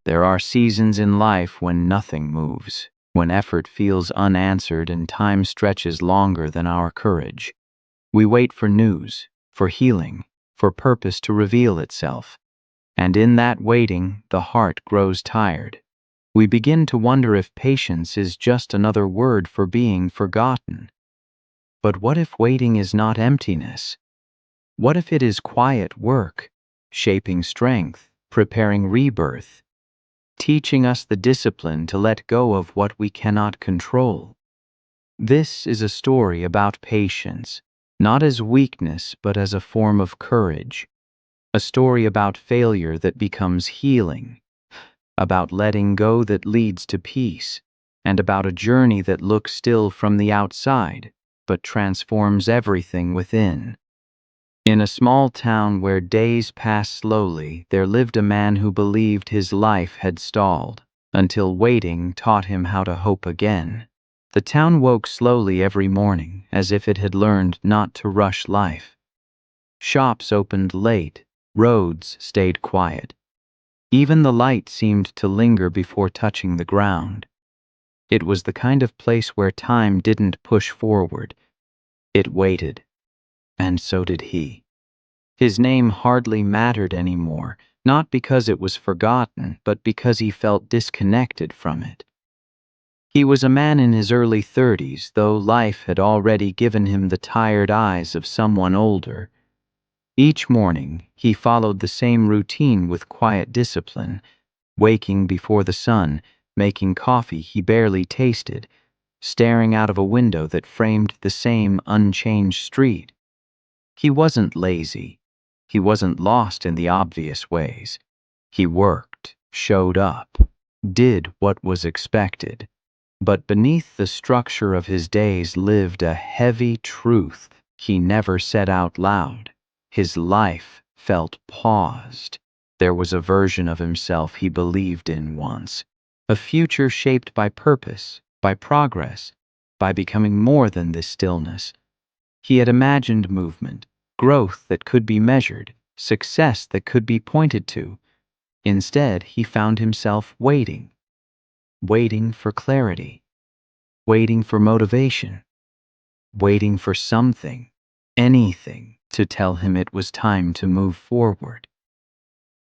There are seasons in life when nothing moves, when effort feels unanswered and time stretches longer than our courage. We wait for news, for healing, for purpose to reveal itself. And in that waiting, the heart grows tired. We begin to wonder if patience is just another word for being forgotten. But what if waiting is not emptiness? What if it is quiet work, shaping strength, preparing rebirth, teaching us the discipline to let go of what we cannot control? This is a story about patience, not as weakness but as a form of courage. A story about failure that becomes healing, about letting go that leads to peace, and about a journey that looks still from the outside, but transforms everything within. In a small town where days pass slowly, there lived a man who believed his life had stalled, until waiting taught him how to hope again. The town woke slowly every morning, as if it had learned not to rush life. Shops opened late, roads stayed quiet. Even the light seemed to linger before touching the ground. It was the kind of place where time didn't push forward. It waited. And so did he. His name hardly mattered anymore, not because it was forgotten, but because he felt disconnected from it. He was a man in his early 30s, though life had already given him the tired eyes of someone older. Each morning, he followed the same routine with quiet discipline, waking before the sun, making coffee he barely tasted, staring out of a window that framed the same unchanged street. He wasn't lazy. He wasn't lost in the obvious ways. He worked, showed up, did what was expected. But beneath the structure of his days lived a heavy truth he never said out loud. His life felt paused. There was a version of himself he believed in once, a future shaped by purpose, by progress, by becoming more than this stillness. He had imagined movement, growth that could be measured, success that could be pointed to. Instead, he found himself waiting for clarity, waiting for motivation, waiting for something, anything, to tell him it was time to move forward.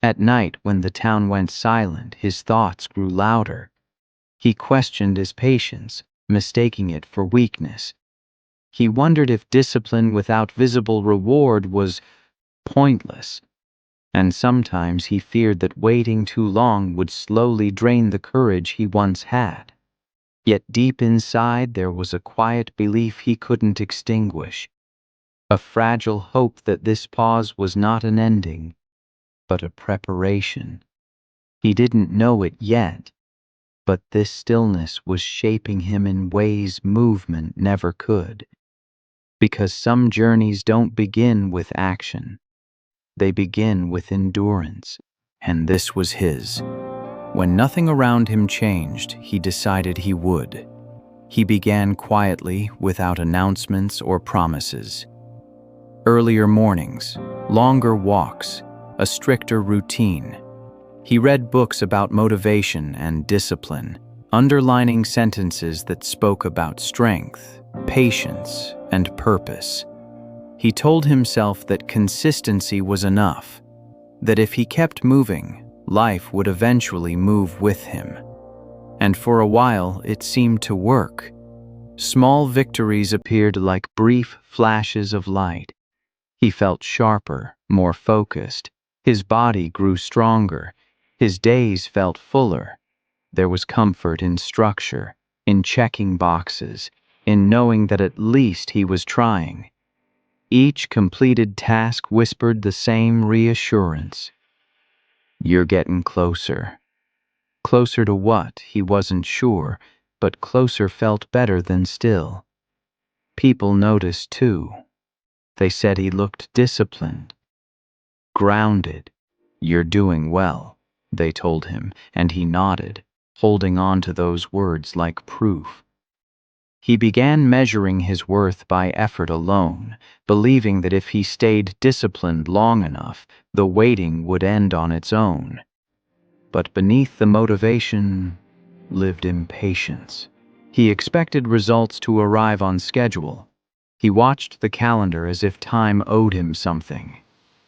At night, when the town went silent, his thoughts grew louder. He questioned his patience, mistaking it for weakness. He wondered if discipline without visible reward was pointless, and sometimes he feared that waiting too long would slowly drain the courage he once had. Yet deep inside there was a quiet belief he couldn't extinguish, a fragile hope that this pause was not an ending, but a preparation. He didn't know it yet, but this stillness was shaping him in ways movement never could. Because some journeys don't begin with action, they begin with endurance, and this was his. When nothing around him changed, he decided he would. He began quietly, without announcements or promises. Earlier mornings, longer walks, a stricter routine. He read books about motivation and discipline, underlining sentences that spoke about strength, patience, and purpose. He told himself that consistency was enough, that if he kept moving, life would eventually move with him. And for a while, it seemed to work. Small victories appeared like brief flashes of light. He felt sharper, more focused. His body grew stronger. His days felt fuller. There was comfort in structure, in checking boxes, in knowing that at least he was trying. Each completed task whispered the same reassurance. You're getting closer. Closer to what, he wasn't sure, but closer felt better than still. People noticed too. They said he looked disciplined, grounded. You're doing well, they told him, and he nodded, holding on to those words like proof. He began measuring his worth by effort alone, believing that if he stayed disciplined long enough, the waiting would end on its own. But beneath the motivation lived impatience. He expected results to arrive on schedule. He watched the calendar as if time owed him something.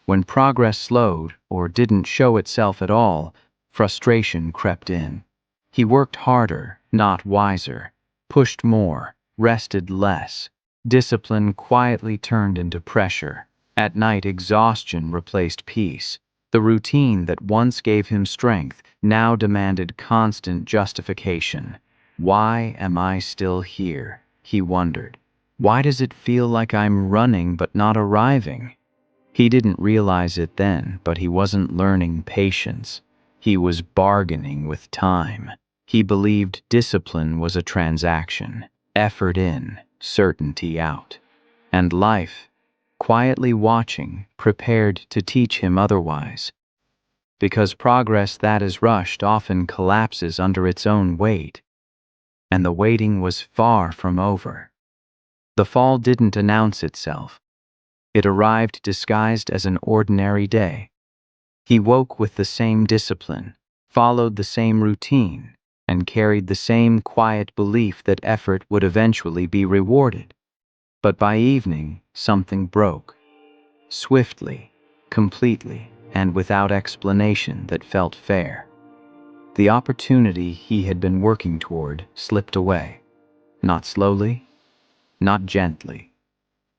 When progress slowed or didn't show itself at all, frustration crept in. He worked harder, not wiser, pushed more, rested less. Discipline quietly turned into pressure. At night, exhaustion replaced peace. The routine that once gave him strength now demanded constant justification. Why am I still here? He wondered. Why does it feel like I'm running but not arriving? He didn't realize it then, but he wasn't learning patience. He was bargaining with time. He believed discipline was a transaction, effort in, certainty out. And life, quietly watching, prepared to teach him otherwise. Because progress that is rushed often collapses under its own weight. And the waiting was far from over. The fall didn't announce itself. It arrived disguised as an ordinary day. He woke with the same discipline, followed the same routine, and carried the same quiet belief that effort would eventually be rewarded. But by evening, something broke. Swiftly, completely, and without explanation that felt fair. The opportunity he had been working toward slipped away. Not slowly, not gently.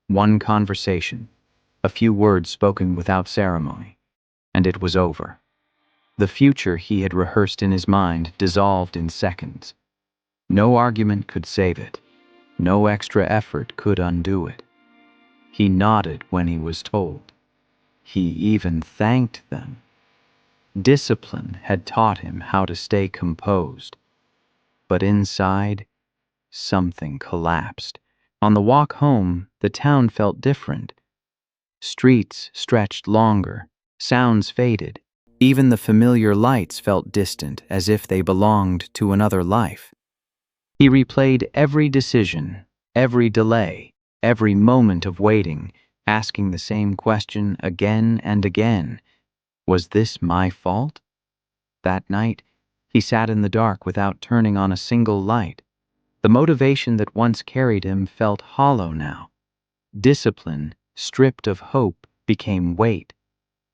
One conversation, a few words spoken without ceremony, and it was over. The future he had rehearsed in his mind dissolved in seconds. No argument could save it. No extra effort could undo it. He nodded when he was told. He even thanked them. Discipline had taught him how to stay composed. But inside, something collapsed. On the walk home, the town felt different. Streets stretched longer, sounds faded. Even the familiar lights felt distant, as if they belonged to another life. He replayed every decision, every delay, every moment of waiting, asking the same question again and again. Was this my fault? That night, he sat in the dark without turning on a single light. The motivation that once carried him felt hollow now. Discipline, stripped of hope, became weight.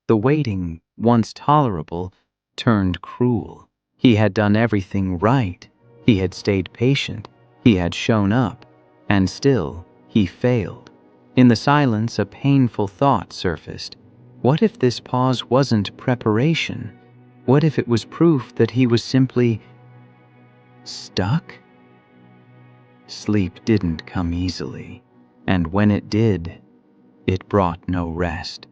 The waiting, once tolerable, turned cruel. He had done everything right. He had stayed patient. He had shown up. And still, he failed. In the silence, a painful thought surfaced. What if this pause wasn't preparation? What if it was proof that he was simply stuck? Sleep didn't come easily. And when it did, it brought no rest.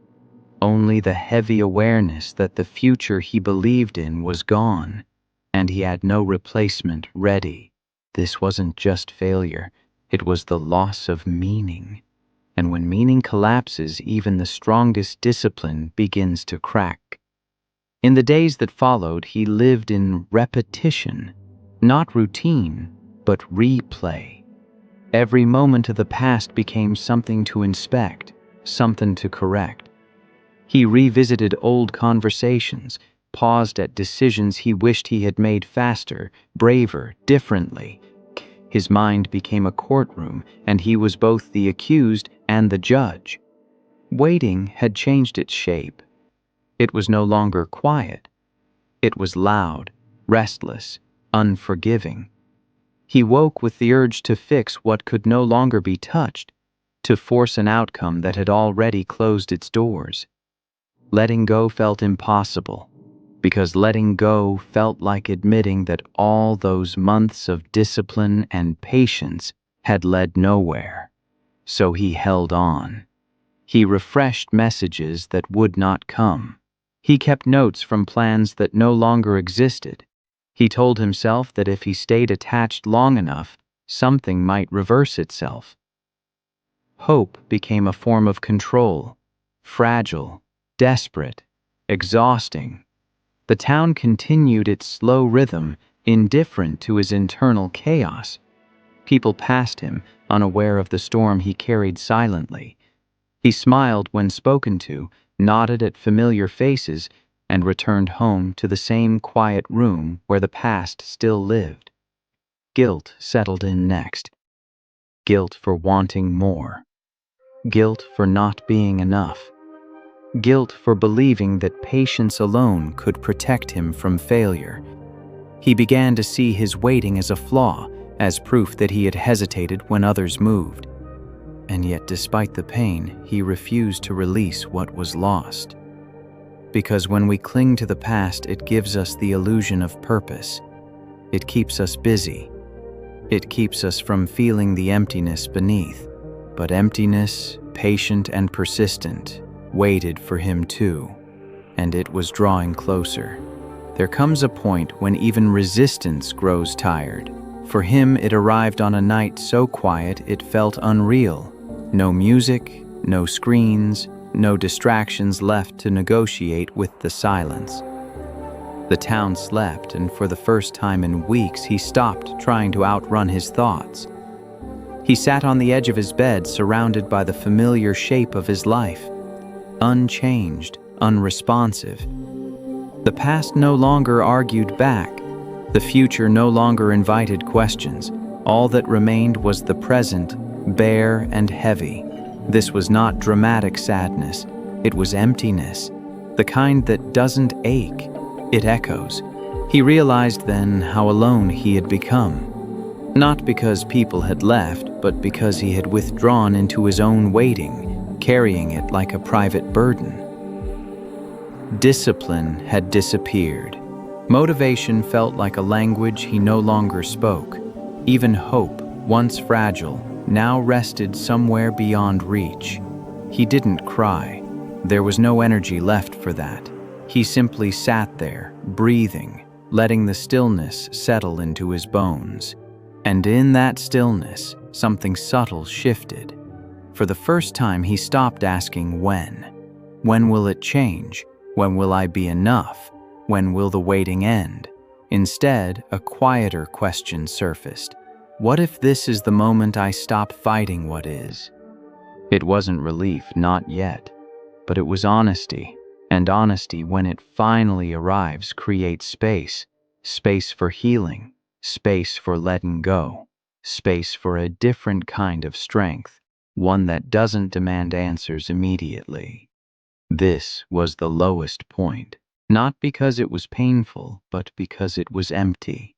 Only the heavy awareness that the future he believed in was gone, and he had no replacement ready. This wasn't just failure, it was the loss of meaning. And when meaning collapses, even the strongest discipline begins to crack. In the days that followed, he lived in repetition, not routine, but replay. Every moment of the past became something to inspect, something to correct. He revisited old conversations, paused at decisions he wished he had made faster, braver, differently. His mind became a courtroom, and he was both the accused and the judge. Waiting had changed its shape. It was no longer quiet. It was loud, restless, unforgiving. He woke with the urge to fix what could no longer be touched, to force an outcome that had already closed its doors. Letting go felt impossible, because letting go felt like admitting that all those months of discipline and patience had led nowhere. So he held on. He refreshed messages that would not come. He kept notes from plans that no longer existed. He told himself that if he stayed attached long enough, something might reverse itself. Hope became a form of control, fragile, desperate, exhausting. The town continued its slow rhythm, indifferent to his internal chaos. People passed him, unaware of the storm he carried silently. He smiled when spoken to, nodded at familiar faces, and returned home to the same quiet room where the past still lived. Guilt settled in next. Guilt for wanting more. Guilt for not being enough. Guilt for believing that patience alone could protect him from failure. He began to see his waiting as a flaw, as proof that he had hesitated when others moved. And yet, despite the pain, he refused to release what was lost. Because when we cling to the past, it gives us the illusion of purpose. It keeps us busy. It keeps us from feeling the emptiness beneath. But emptiness, patient and persistent, waited for him too, and it was drawing closer. There comes a point when even resistance grows tired. For him, it arrived on a night so quiet it felt unreal. No music, no screens, no distractions left to negotiate with the silence. The town slept, and for the first time in weeks, he stopped trying to outrun his thoughts. He sat on the edge of his bed, surrounded by the familiar shape of his life. Unchanged, unresponsive. The past no longer argued back. The future no longer invited questions. All that remained was the present, bare and heavy. This was not dramatic sadness. It was emptiness, the kind that doesn't ache. It echoes. He realized then how alone he had become. Not because people had left, but because he had withdrawn into his own waiting, carrying it like a private burden. Discipline had disappeared. Motivation felt like a language he no longer spoke. Even hope, once fragile, now rested somewhere beyond reach. He didn't cry. There was no energy left for that. He simply sat there, breathing, letting the stillness settle into his bones. And in that stillness, something subtle shifted. For the first time, he stopped asking when. When will it change? When will I be enough? When will the waiting end? Instead, a quieter question surfaced. What if this is the moment I stop fighting what is? It wasn't relief, not yet, but it was honesty. And honesty, when it finally arrives, creates space. Space for healing. Space for letting go. Space for a different kind of strength. One that doesn't demand answers immediately. This was the lowest point. Not because it was painful, but because it was empty.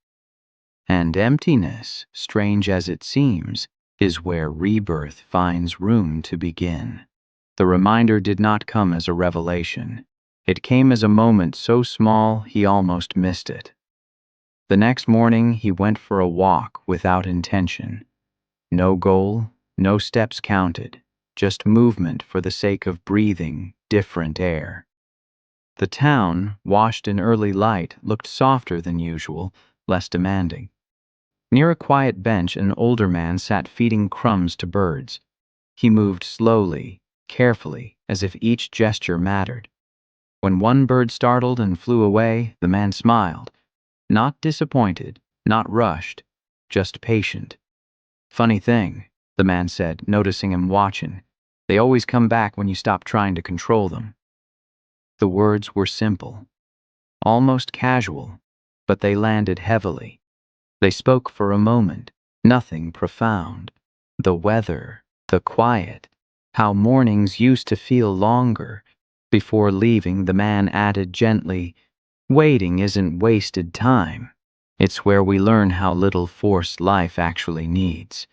And emptiness, strange as it seems, is where rebirth finds room to begin. The reminder did not come as a revelation. It came as a moment so small he almost missed it. The next morning he went for a walk without intention. No goal, no steps counted, just movement for the sake of breathing different air. The town, washed in early light, looked softer than usual, less demanding. Near a quiet bench, an older man sat feeding crumbs to birds. He moved slowly, carefully, as if each gesture mattered. When one bird startled and flew away, the man smiled. Not disappointed, not rushed, just patient. Funny thing, the man said, noticing him watching. They always come back when you stop trying to control them. The words were simple, almost casual, but they landed heavily. They spoke for a moment, nothing profound. The weather, the quiet, how mornings used to feel longer. Before leaving, the man added gently, "Waiting isn't wasted time. It's where we learn how little force life actually needs."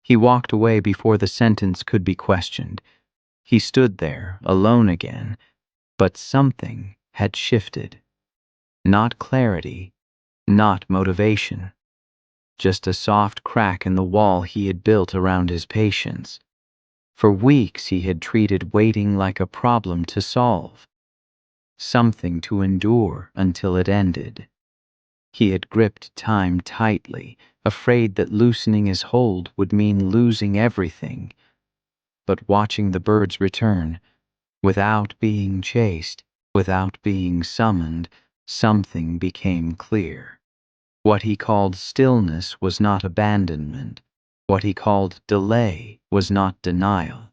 He walked away before the sentence could be questioned. He stood there, alone again, but something had shifted. Not clarity, not motivation. Just a soft crack in the wall he had built around his patience. For weeks he had treated waiting like a problem to solve, something to endure until it ended. He had gripped time tightly, afraid that loosening his hold would mean losing everything. But watching the birds return, without being chased, without being summoned, something became clear. What he called stillness was not abandonment. What he called delay was not denial.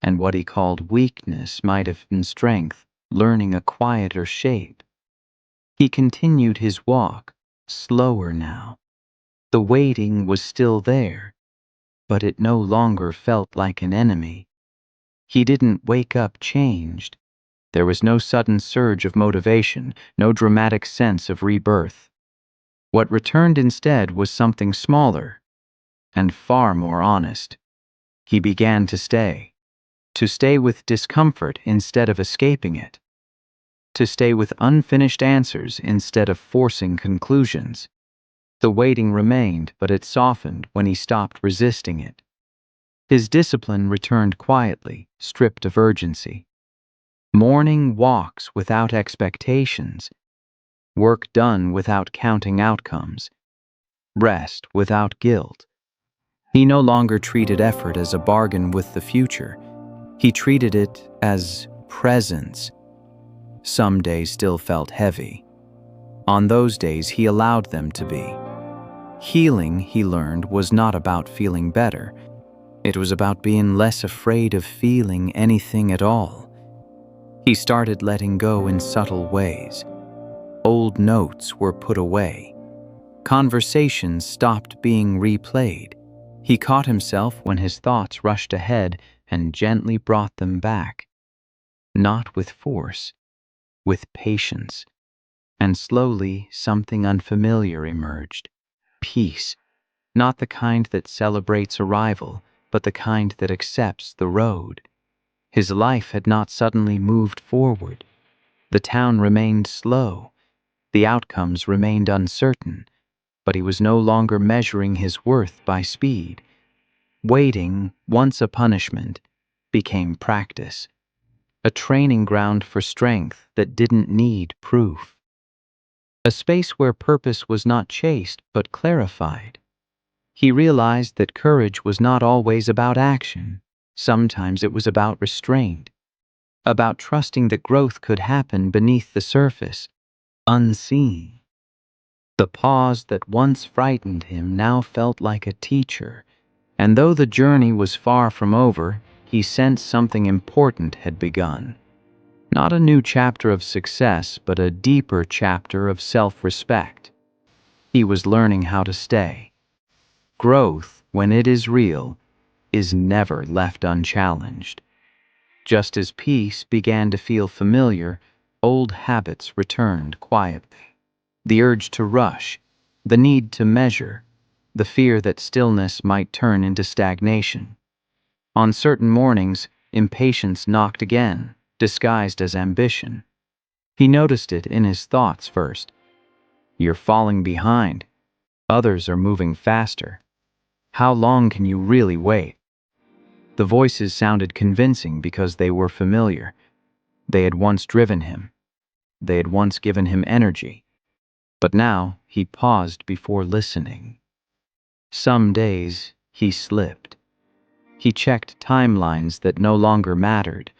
And what he called weakness might have been strength, learning a quieter shape. He continued his walk, slower now. The waiting was still there, but it no longer felt like an enemy. He didn't wake up changed. There was no sudden surge of motivation, no dramatic sense of rebirth. What returned instead was something smaller and far more honest. He began to stay with discomfort instead of escaping it, to stay with unfinished answers instead of forcing conclusions. The waiting remained, but it softened when he stopped resisting it. His discipline returned quietly, stripped of urgency. Morning walks without expectations, work done without counting outcomes, rest without guilt. He no longer treated effort as a bargain with the future. He treated it as presence. Some days still felt heavy. On those days, he allowed them to be. Healing, he learned, was not about feeling better. It was about being less afraid of feeling anything at all. He started letting go in subtle ways. Old notes were put away. Conversations stopped being replayed. He caught himself when his thoughts rushed ahead and gently brought them back. Not with force, with patience. And slowly something unfamiliar emerged. Peace. Not the kind that celebrates arrival, but the kind that accepts the road. His life had not suddenly moved forward. The town remained slow. The outcomes remained uncertain, but he was no longer measuring his worth by speed. Waiting, once a punishment, became practice, a training ground for strength that didn't need proof. A space where purpose was not chased but clarified. He realized that courage was not always about action. Sometimes it was about restraint, about trusting that growth could happen beneath the surface, unseen. The pause that once frightened him now felt like a teacher, and though the journey was far from over, he sensed something important had begun. Not a new chapter of success, but a deeper chapter of self-respect. He was learning how to stay. Growth, when it is real, is never left unchallenged. Just as peace began to feel familiar, old habits returned quietly. The urge to rush, the need to measure, the fear that stillness might turn into stagnation. On certain mornings, impatience knocked again, disguised as ambition. He noticed it in his thoughts first. You're falling behind. Others are moving faster. How long can you really wait? The voices sounded convincing because they were familiar. They had once driven him. They had once given him energy. But now he paused before listening. Some days he slipped. He checked timelines that no longer mattered,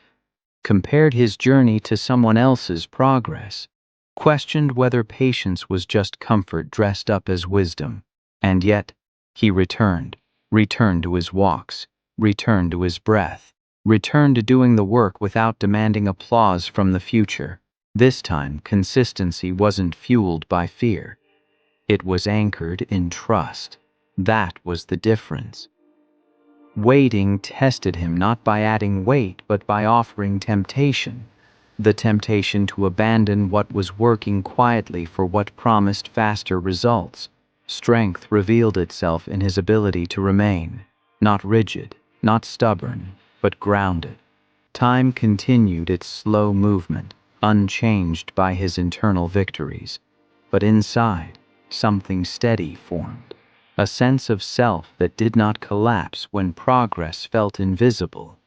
compared his journey to someone else's progress, questioned whether patience was just comfort dressed up as wisdom. And yet, he returned to his walks, returned to his breath, returned to doing the work without demanding applause from the future. This time, consistency wasn't fueled by fear. It was anchored in trust. That was the difference. Waiting tested him not by adding weight, but by offering temptation. The temptation to abandon what was working quietly for what promised faster results. Strength revealed itself in his ability to remain, not rigid, not stubborn, but grounded. Time continued its slow movement, unchanged by his internal victories. But inside, something steady formed. A sense of self that did not collapse when progress felt invisible.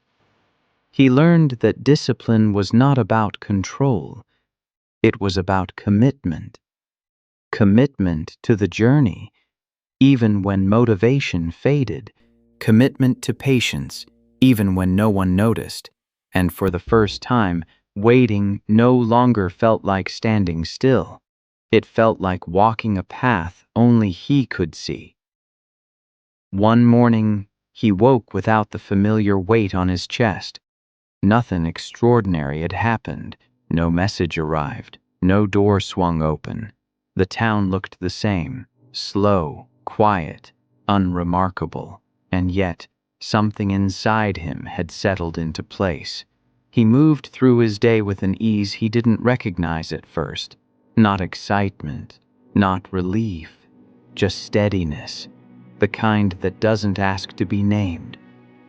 He learned that discipline was not about control. It was about commitment. Commitment to the journey, even when motivation faded. Commitment to patience, even when no one noticed. And for the first time, waiting no longer felt like standing still. It felt like walking a path only he could see. One morning, he woke without the familiar weight on his chest. Nothing extraordinary had happened, No message arrived. No door swung open. The town looked the same, slow, quiet, unremarkable, and yet something inside him had settled into place. He moved through his day with an ease he didn't recognize at first. Not excitement, not relief, just steadiness, the kind that doesn't ask to be named.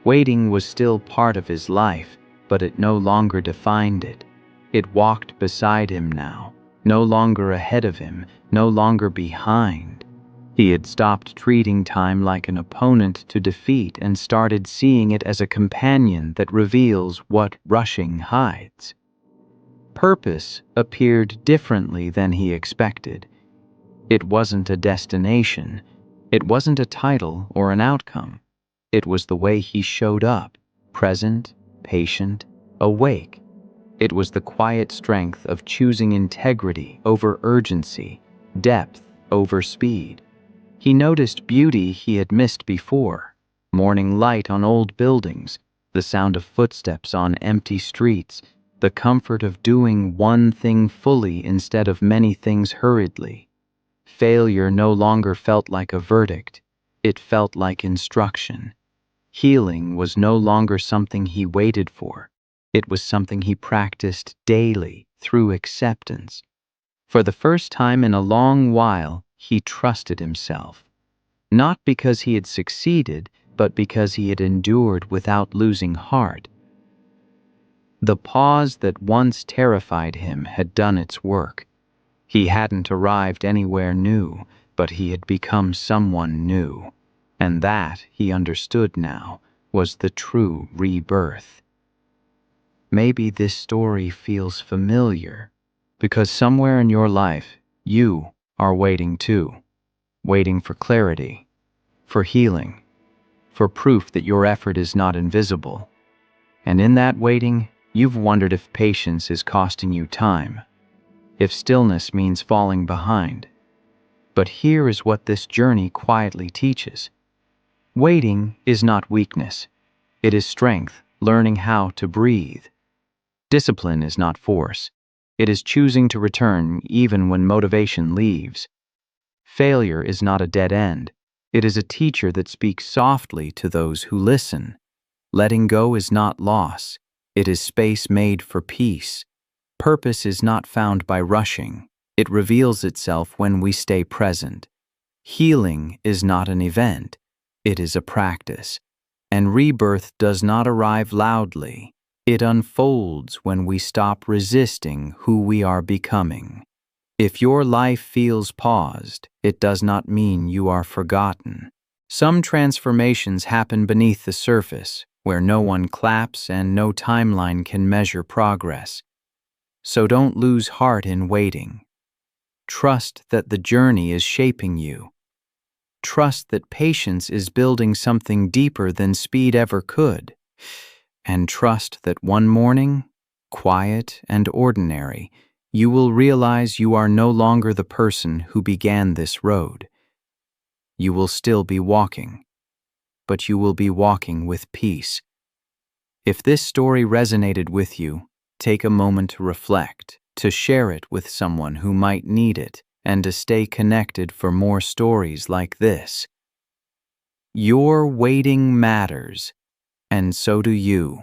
Waiting was still part of his life, but it no longer defined it. It walked beside him now, no longer ahead of him, no longer behind. He had stopped treating time like an opponent to defeat and started seeing it as a companion that reveals what rushing hides. Purpose appeared differently than he expected. It wasn't a destination. It wasn't a title or an outcome. It was the way he showed up, present, patient, awake. It was the quiet strength of choosing integrity over urgency, depth over speed. He noticed beauty he had missed before: morning light on old buildings, the sound of footsteps on empty streets, the comfort of doing one thing fully instead of many things hurriedly. Failure no longer felt like a verdict, it felt like instruction. Healing was no longer something he waited for. It was something he practiced daily through acceptance. For the first time in a long while, he trusted himself. Not because he had succeeded, but because he had endured without losing heart. The pause that once terrified him had done its work. He hadn't arrived anywhere new, but he had become someone new. And that, he understood now, was the true rebirth. Maybe this story feels familiar, because somewhere in your life, you are waiting too. Waiting for clarity, for healing, for proof that your effort is not invisible. And in that waiting, you've wondered if patience is costing you time, if stillness means falling behind. But here is what this journey quietly teaches. Waiting is not weakness. It is strength, learning how to breathe. Discipline is not force. It is choosing to return even when motivation leaves. Failure is not a dead end. It is a teacher that speaks softly to those who listen. Letting go is not loss. It is space made for peace. Purpose is not found by rushing. It reveals itself when we stay present. Healing is not an event. It is a practice. And rebirth does not arrive loudly. It unfolds when we stop resisting who we are becoming. If your life feels paused, it does not mean you are forgotten. Some transformations happen beneath the surface, where no one claps and no timeline can measure progress. So don't lose heart in waiting. Trust that the journey is shaping you. Trust that patience is building something deeper than speed ever could. And trust that one morning, quiet and ordinary, you will realize you are no longer the person who began this road. You will still be walking, but you will be walking with peace. If this story resonated with you, take a moment to reflect, to share it with someone who might need it, and to stay connected for more stories like this. Your waiting matters, and so do you.